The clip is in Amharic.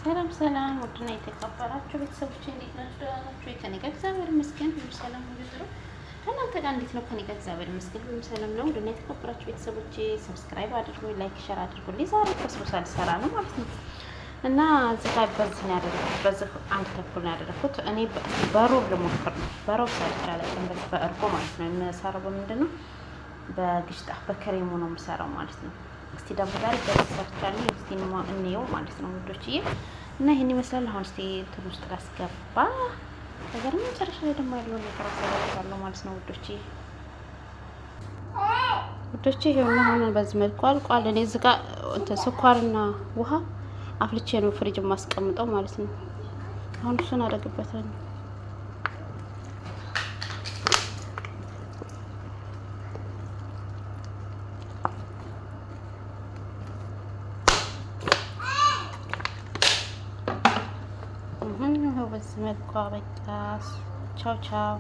ሰላም ሰላም ወድና የተከበራችሁ ቤተሰቦቼ እንዴት ናችሁ? ደህና ናችሁ? ከኔ ጋር እግዚአብሔር ይመስገን ሁሉ ሰላም ሁሉ ጥሩ። ከእናንተ ጋር እንዴት ነው? ከኔ ጋር እግዚአብሔር ይመስገን ሁሉ ሰላም ነው። ወድና የተከበራችሁ ቤተሰቦቼ ሰብስክራይብ አድርጉኝ፣ ላይክ ሼር አድርጉልኝ። ዛሬ ኮስሞስ አልሰራ ነው ማለት ነው እና እዚህ ጋር በዚህ ነው ያደረኩት። በዚህ አንድ ተኩል ነው ያደረኩት። እኔ በሮብ ልሞክር ነው። በሮብ ሰርቻ ላይ እንደዚህ በእርጎ ማለት ነው የምሰራው። በምንድን ነው? በግሽጣ በክሬሙ ነው የምሰራው ማለት ነው። እስቲ ደግሞ ዛሬ በዚህ ሰርቻለሁ። እስቲ እንየው ማለት ነው ውዶችዬ። እና ይሄን ይመስላል። አሁን እስቲ እንትን ውስጥ ላስገባ ነገር መጨረሻ ላይ ደግሞ ያለው ነገር አሰራራለሁ ማለት ነው ውዶችዬ። ይሄውና አሁን በዚህ መልኩ አልቋል። እኔ እዚህ ጋር እንትን ስኳርና ውሃ አፍልቼ ነው ፍሪጅ ማስቀምጠው ማለት ነው። አሁን እሱን አደርግበታለሁ። በዚህ መልኩ በቃ ቻው ቻው።